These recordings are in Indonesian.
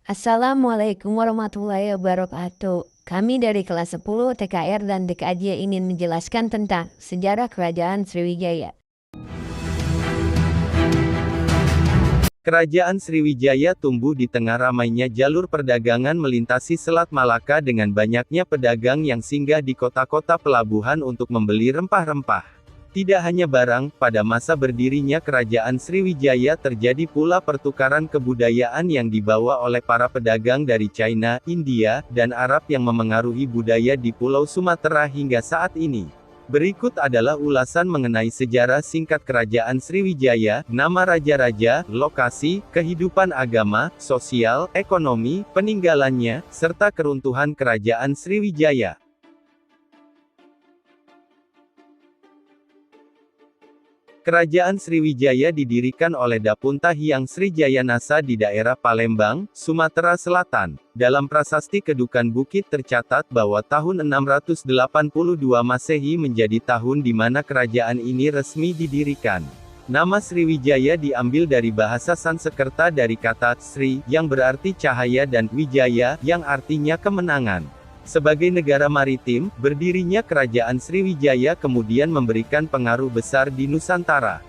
Assalamualaikum warahmatullahi wabarakatuh. Kami dari kelas 10 TKR dan DKJ ingin menjelaskan tentang sejarah Kerajaan Sriwijaya. Kerajaan Sriwijaya tumbuh di tengah ramainya jalur perdagangan melintasi Selat Malaka dengan banyaknya pedagang yang singgah di kota-kota pelabuhan untuk membeli rempah-rempah. Tidak hanya barang, pada masa berdirinya Kerajaan Sriwijaya terjadi pula pertukaran kebudayaan yang dibawa oleh para pedagang dari China, India, dan Arab yang memengaruhi budaya di Pulau Sumatera hingga saat ini. Berikut adalah ulasan mengenai sejarah singkat Kerajaan Sriwijaya, nama raja-raja, lokasi, kehidupan agama, sosial, ekonomi, peninggalannya, serta keruntuhan Kerajaan Sriwijaya. Kerajaan Sriwijaya didirikan oleh Dapunta Hyang Srijayanasa di daerah Palembang, Sumatera Selatan. Dalam prasasti Kedukan Bukit tercatat bahwa tahun 682 Masehi menjadi tahun di mana kerajaan ini resmi didirikan. Nama Sriwijaya diambil dari bahasa Sanskerta dari kata Sri, yang berarti cahaya, dan Wijaya, yang artinya kemenangan. Sebagai negara maritim, berdirinya Kerajaan Sriwijaya kemudian memberikan pengaruh besar di Nusantara.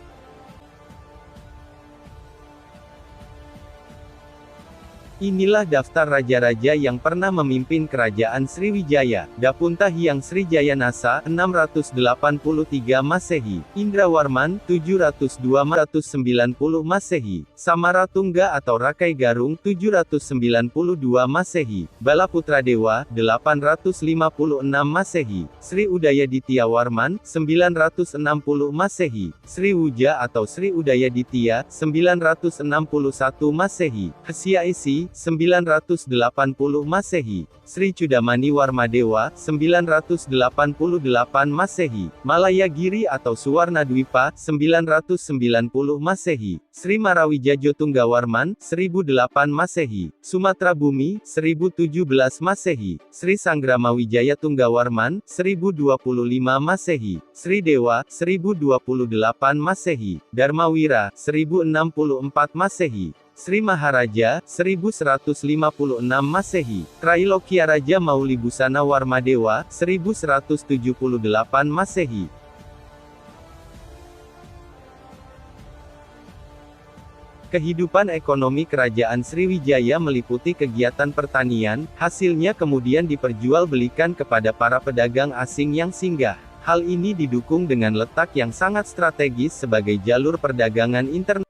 Inilah daftar raja-raja yang pernah memimpin Kerajaan Sriwijaya. Dapunta Hyang Srijayanasa, 683 Masehi. Indrawarman, 702–990 Masehi. Samaratungga atau Rakai Garung, 792 Masehi. Balaputradewa, 856 Masehi. Sri Udayaditya Warman, 960 Masehi. Sriwuja atau Sri Udayaditya, 961 Masehi. Hsyaesi, 980 Masehi. Sri Chudamani Warmadewa, 988 Masehi. Malayagiri atau Suwarnadwipa, 990 Masehi. Sri Marawijaya Tunggawarman, 1008 Masehi. Sumatera Bumi, 1017 Masehi. Sri Sangramawijaya Tunggawarman, 1025 Masehi. Sri Dewa, 1028 Masehi. Dharmawira, 1064 Masehi. Sri Maharaja, 1156 Masehi. Trailokia Raja Maulibusana Warmadewa, 1178 Masehi. Kehidupan ekonomi Kerajaan Sriwijaya meliputi kegiatan pertanian, hasilnya kemudian diperjualbelikan kepada para pedagang asing yang singgah. Hal ini didukung dengan letak yang sangat strategis sebagai jalur perdagangan internasional.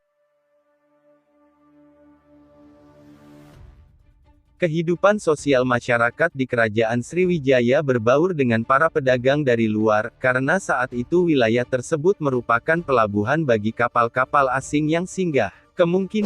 Kehidupan sosial masyarakat di Kerajaan Sriwijaya berbaur dengan para pedagang dari luar, karena saat itu wilayah tersebut merupakan pelabuhan bagi kapal-kapal asing yang singgah. Kemungkinan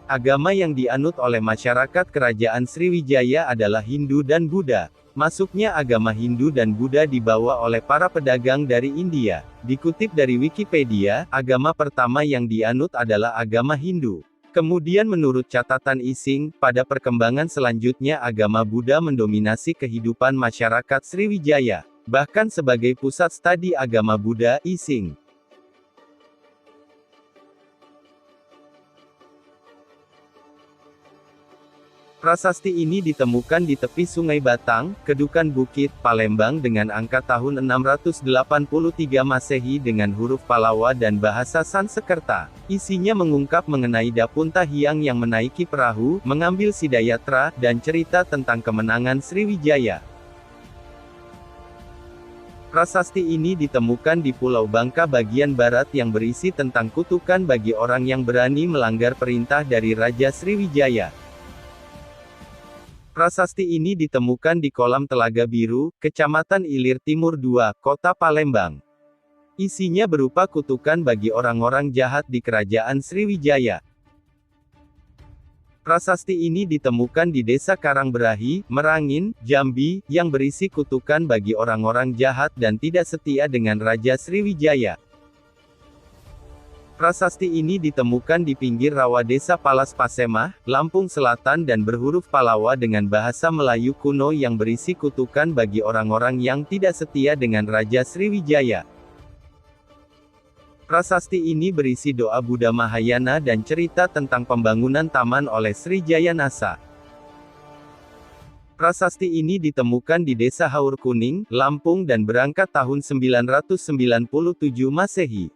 agama yang dianut oleh masyarakat Kerajaan Sriwijaya adalah Hindu dan Buddha. Masuknya agama Hindu dan Buddha dibawa oleh para pedagang dari India. Dikutip dari Wikipedia, agama pertama yang dianut adalah agama Hindu. Kemudian menurut catatan Ising, pada perkembangan selanjutnya agama Buddha mendominasi kehidupan masyarakat Sriwijaya. Bahkan sebagai pusat studi agama Buddha, Ising prasasti ini ditemukan di tepi Sungai Batang, Kedukan Bukit, Palembang dengan angka tahun 683 Masehi dengan huruf Palawa dan bahasa Sanskerta. Isinya mengungkap mengenai Dapunta Hyang yang menaiki perahu, mengambil Sidayatra, dan cerita tentang kemenangan Sriwijaya. Prasasti ini ditemukan di Pulau Bangka bagian barat yang berisi tentang kutukan bagi orang yang berani melanggar perintah dari Raja Sriwijaya. Prasasti ini ditemukan di kolam Telaga Biru, Kecamatan Ilir Timur 2, Kota Palembang. Isinya berupa kutukan bagi orang-orang jahat di Kerajaan Sriwijaya. Prasasti ini ditemukan di Desa Karangberahi, Merangin, Jambi, yang berisi kutukan bagi orang-orang jahat dan tidak setia dengan Raja Sriwijaya. Prasasti ini ditemukan di pinggir rawa Desa Palas Pasemah, Lampung Selatan dan berhuruf Palawa dengan bahasa Melayu kuno yang berisi kutukan bagi orang-orang yang tidak setia dengan Raja Sriwijaya. Prasasti ini berisi doa Buddha Mahayana dan cerita tentang pembangunan taman oleh Sri Jayanasa. Prasasti ini ditemukan di Desa Haur Kuning, Lampung dan berangkat tahun 997 Masehi.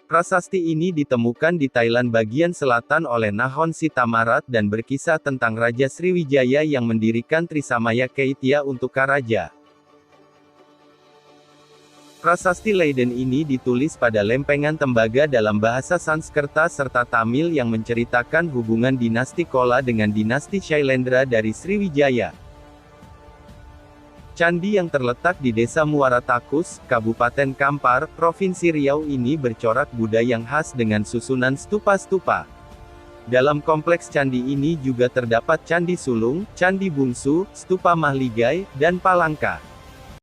Prasasti ini ditemukan di Thailand bagian selatan oleh Nahon Sitamarat dan berkisah tentang Raja Sriwijaya yang mendirikan Trisamaya Caitya untuk Karaja. Prasasti Leiden ini ditulis pada lempengan tembaga dalam bahasa Sanskerta serta Tamil yang menceritakan hubungan dinasti Chola dengan dinasti Shailendra dari Sriwijaya. Candi yang terletak di Desa Muara Takus, Kabupaten Kampar, Provinsi Riau ini bercorak Buddha yang khas dengan susunan stupa-stupa. Dalam kompleks candi ini juga terdapat Candi Sulung, Candi Bungsu, Stupa Mahligai, dan Palangka.